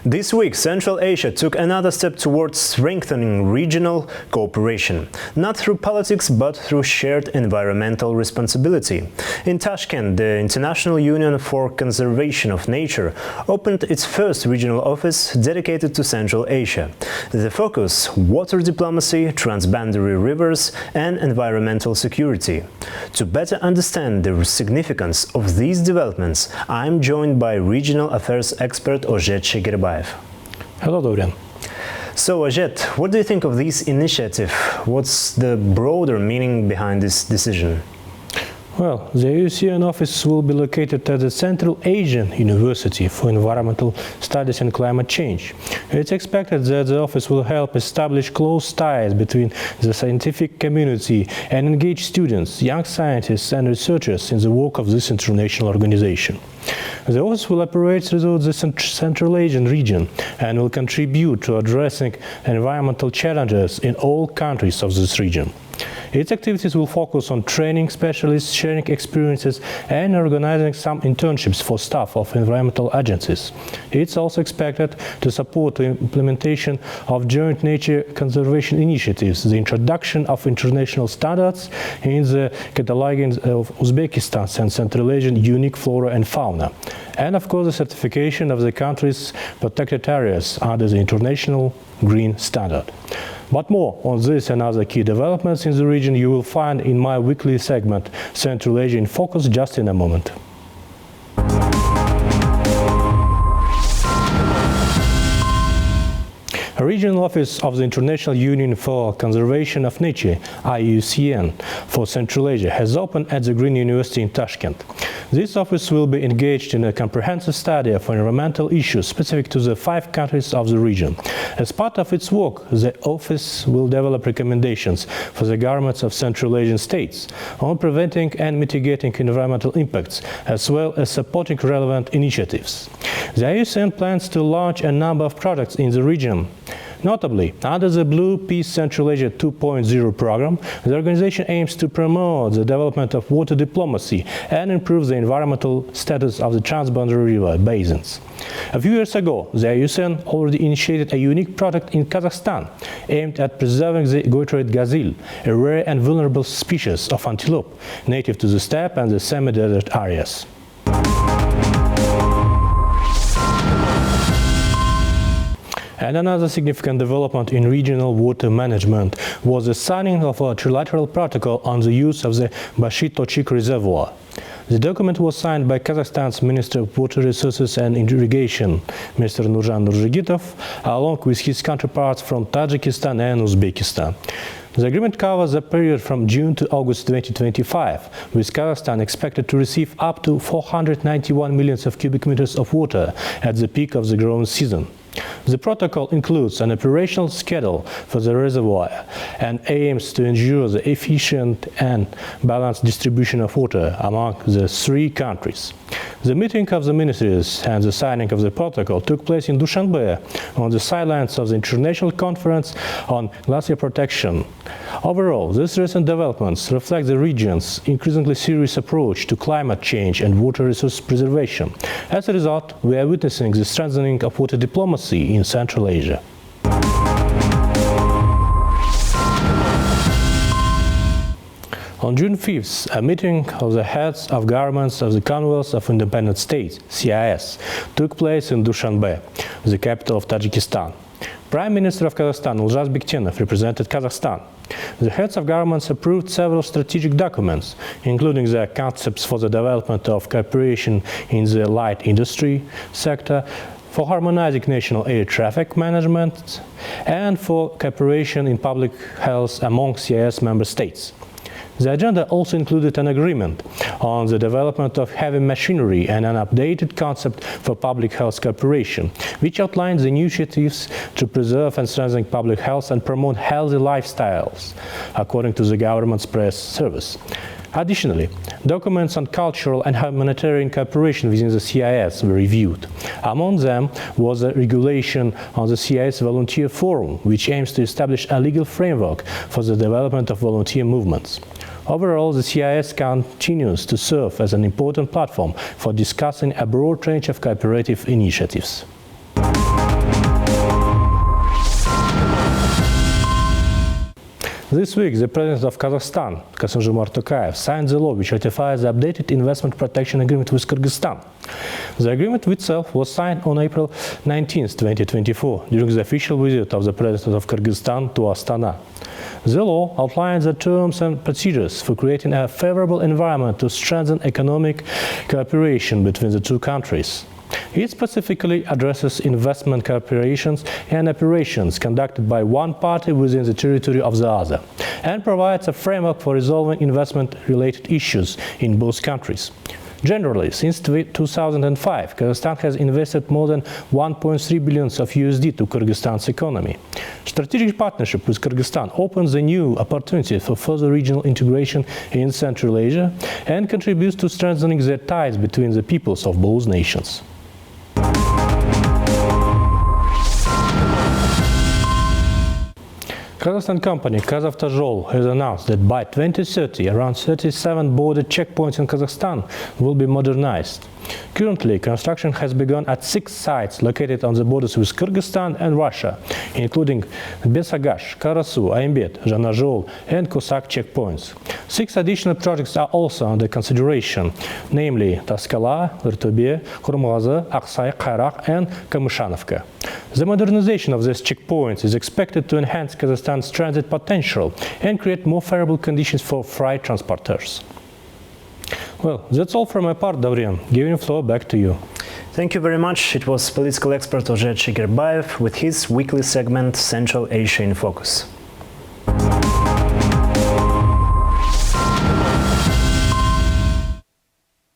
This week, Central Asia took another step towards strengthening regional cooperation, not through politics but through shared environmental responsibility. In Tashkent, the International Union for Conservation of Nature opened its first regional office dedicated to Central Asia. The focus: water diplomacy, transboundary rivers and environmental security. To better understand the significance of these developments, I am joined by regional affairs expert Ozhet Shegerbayev. Hello, Dorian. So, Ozhet, what do you think of this initiative? What's the broader meaning behind this decision? Well, the IUCN office will be located at the Central Asian University for Environmental Studies and Climate Change. It's expected that the office will help establish close ties between the scientific community and engage students, young scientists and researchers in the work of this international organization. The office will operate throughout the Central Asian region and will contribute to addressing environmental challenges in all countries of this region. Its activities will focus on training specialists, sharing experiences, and organizing some internships for staff of environmental agencies. It's also expected to support the implementation of joint nature conservation initiatives, the introduction of international standards in the cataloging of Uzbekistan's and Central Asian unique flora and fauna, and of course the certification of the country's protected areas under the International Green Standard. But more on this and other key developments in the region you will find in my weekly segment Central Asia in Focus just in a moment. A regional office of the International Union for Conservation of Nature, IUCN, for Central Asia has opened at the Green University in Tashkent. This office will be engaged in a comprehensive study of environmental issues specific to the 5 countries of the region. As part of its work, the office will develop recommendations for the governments of Central Asian states on preventing and mitigating environmental impacts, as well as supporting relevant initiatives. The IUCN plans to launch a number of projects in the region. Notably, under the Blue Peace Central Asia 2.0 program, the organization aims to promote the development of water diplomacy and improve the environmental status of the transboundary river basins. A few years ago, the IUCN already initiated a unique project in Kazakhstan aimed at preserving the goitroid gazelle, a rare and vulnerable species of antelope native to the steppe and the semi-desert areas. And another significant development in regional water management was the signing of a trilateral protocol on the use of the Bashi-Tochik reservoir. The document was signed by Kazakhstan's Minister of Water Resources and Irrigation, Mr. Nurjan Nurjigitov, along with his counterparts from Tajikistan and Uzbekistan. The agreement covers a period from June to August 2025, with Kazakhstan expected to receive up to 491 million cubic meters of water at the peak of the growing season. The protocol includes an operational schedule for the reservoir and aims to ensure the efficient and balanced distribution of water among the 3 countries. The meeting of the ministries and the signing of the protocol took place in Dushanbe on the sidelines of the International Conference on Glacier Protection. Overall, these recent developments reflect the region's increasingly serious approach to climate change and water resource preservation. As a result, we are witnessing the strengthening of water diplomacy in Central Asia. On June 5th, a meeting of the heads of governments of the Commonwealth of Independent States, CIS, took place in Dushanbe, the capital of Tajikistan. Prime Minister of Kazakhstan, Iljas Bektenov, represented Kazakhstan. The heads of governments approved several strategic documents, including the concepts for the development of cooperation in the light industry sector, for harmonizing national air traffic management, and for cooperation in public health among CIS member states. The agenda also included an agreement on the development of heavy machinery and an updated concept for public health cooperation, which outlines the initiatives to preserve and strengthen public health and promote healthy lifestyles, according to the government's press service. Additionally, documents on cultural and humanitarian cooperation within the CIS were reviewed. Among them was a regulation on the CIS Volunteer Forum, which aims to establish a legal framework for the development of volunteer movements. Overall, the CIS continues to serve as an important platform for discussing a broad range of cooperative initiatives. This week, the President of Kazakhstan, Kassym-Jomart Tokayev, signed the law which ratifies the updated investment protection agreement with Kyrgyzstan. The agreement itself was signed on April 19, 2024, during the official visit of the President of Kyrgyzstan to Astana. The law outlines the terms and procedures for creating a favorable environment to strengthen economic cooperation between the two countries. It specifically addresses investment cooperations and operations conducted by one party within the territory of the other, and provides a framework for resolving investment-related issues in both countries. Generally, since 2005, Kazakhstan has invested more than 1.3 billion of USD to Kyrgyzstan's economy. Strategic partnership with Kyrgyzstan opens a new opportunity for further regional integration in Central Asia and contributes to strengthening the ties between the peoples of both nations. Kazakhstan company Kazakh has announced that by 2030, around 37 border checkpoints in Kazakhstan will be modernized. Currently, construction has begun at 6 sites located on the borders with Kyrgyzstan and Russia, including Besagash, Karasu, Aimbet, Zhanazhol, and Cossack checkpoints. 6 additional projects are also under consideration, namely Taskala, Irtobe, Khurmghazi, Aksay, Kayrak, and Kamyshanovka. The modernization of these checkpoints is expected to enhance Kazakhstan's transit potential and create more favorable conditions for freight transporters. Well, that's all from my part, Davrian. Giving the floor back to you. Thank you very much. It was political expert Ozhet Shigerbayev with his weekly segment Central Asia in Focus.